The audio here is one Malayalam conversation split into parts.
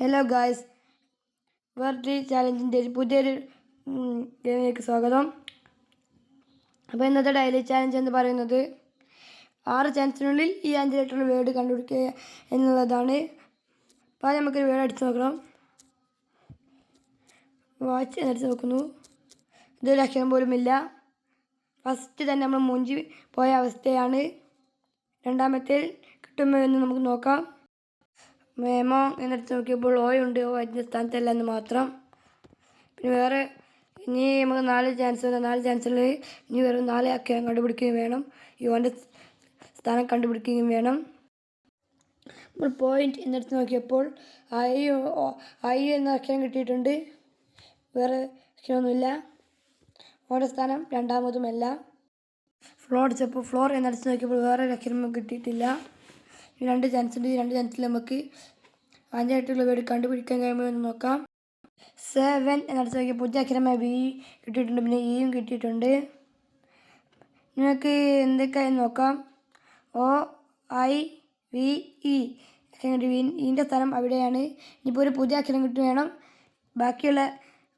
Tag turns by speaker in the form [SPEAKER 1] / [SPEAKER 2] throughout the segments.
[SPEAKER 1] ഹലോ ഗായ്സ്, വെർട്ടി ചാലഞ്ചിൻ്റെ പുതിയൊരു ഗെയിമിലേക്ക് സ്വാഗതം. അപ്പോൾ ഇന്നത്തെ ഡെയിലി ചാലഞ്ച് എന്ന് പറയുന്നത് 6 ചാൻസിനുള്ളിൽ ഈ 5 ലെറ്റർ വേർഡ് കണ്ടുപിടിക്കുക എന്നുള്ളതാണ്. അപ്പോൾ നമുക്കൊരു വേർഡ് അടിച്ച് നോക്കണം. വാച്ച് എന്നടിച്ച് നോക്കുന്നു. ഇതൊരു അക്ഷരം പോലുമില്ല. ഫസ്റ്റ് തന്നെ നമ്മൾ മൂഞ്ചി പോയ അവസ്ഥയാണ്. രണ്ടാമത്തെ കിട്ടുമോ എന്ന് നമുക്ക് നോക്കാം. മേമോ എന്നെടുത്ത് നോക്കിയപ്പോൾ ഓയുണ്ട്. ഓ അതിൻ്റെ സ്ഥാനത്തല്ല എന്ന് മാത്രം. പിന്നെ വേറെ ഇനി നമുക്ക് 4 ചാൻസ് ഉണ്ട്. 4 ചാൻസിൽ ഇനി വെറും 4 അക്ഷരം കണ്ടുപിടിക്കുകയും വേണം. ഓൻ്റെ സ്ഥാനം കണ്ടുപിടിക്കുകയും വേണം. നമ്മൾ പോയിന്റ് എന്നെടുത്ത് നോക്കിയപ്പോൾ ഐ എന്ന അക്ഷരം കിട്ടിയിട്ടുണ്ട്. വേറെ അക്ഷരമൊന്നുമില്ല. ഓൻ്റെ സ്ഥാനം രണ്ടാമതുമല്ല. ഫ്ലോർ അടിച്ചപ്പോൾ ഫ്ലോർ എന്നടിച്ച് നോക്കിയപ്പോൾ വേറെ ഒരു അക്ഷരം കിട്ടിയിട്ടില്ല. 2 ചാൻസ് ഉണ്ട്. ഈ 2 ചാൻസിൽ നമുക്ക് 5 വേർഡ് കണ്ടുപിടിക്കാൻ കഴിയുമോ എന്ന് നോക്കാം. 7 എന്നടിച്ച് നോക്കിയപ്പോൾ പുതിയ അക്ഷരമായ വി കിട്ടിയിട്ടുണ്ട്. പിന്നെ ഇയും കിട്ടിയിട്ടുണ്ട്. നിങ്ങൾക്ക് എന്തൊക്കെയാണെന്ന് നോക്കാം. OIVE അക്ഷരം കിട്ടി. ഈൻ്റെ സ്ഥാനം അവിടെയാണ്. ഇനിയിപ്പോൾ ഒരു പുതിയ അക്ഷരം കിട്ടും വേണം. ബാക്കിയുള്ള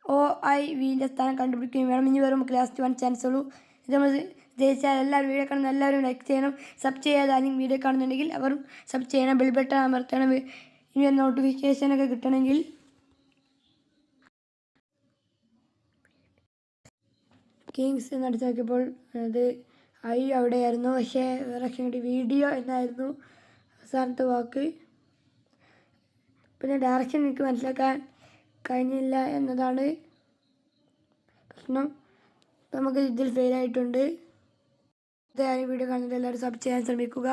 [SPEAKER 1] OIVൻ്റെ സ്ഥാനം കണ്ടുപിടിക്കുകയും വേണം. ഇനി വരും നമുക്ക് ലാസ്റ്റ് 1 ചാൻസ് ഉള്ളൂ. ഇത് നമ്മൾ ജയിച്ചാൽ എല്ലാവരും വീഡിയോ കാണുന്ന എല്ലാവരും ലൈക്ക് ചെയ്യണം. സബ് ചെയ്യാതെ ആരെങ്കിലും വീഡിയോ കാണുന്നുണ്ടെങ്കിൽ അവരും സബ് ചെയ്യണം. ബെൽ ബട്ടൺ അമർത്തണം. ഇനി നോട്ടിഫിക്കേഷനൊക്കെ കിട്ടണമെങ്കിൽ. കിങ്സ് എന്നടിച്ച് നോക്കിയപ്പോൾ അത് ഐ അവിടെയായിരുന്നു. പക്ഷേ വേറെ അക്ഷരം കിട്ടി. വീഡിയോ എന്നായിരുന്നു അവസാനത്തെ വാക്ക്. പിന്നെ ഡയറക്ഷൻ എനിക്ക് മനസ്സിലാക്കാൻ കഴിഞ്ഞില്ല എന്നതാണ് പ്രശ്നം. നമുക്ക് ഇതിൽ ഫെയിലായിട്ടുണ്ട്. വീഡിയോ കാണുന്നത് എല്ലാവരും സബ് ചെയ്യാൻ ശ്രമിക്കുക.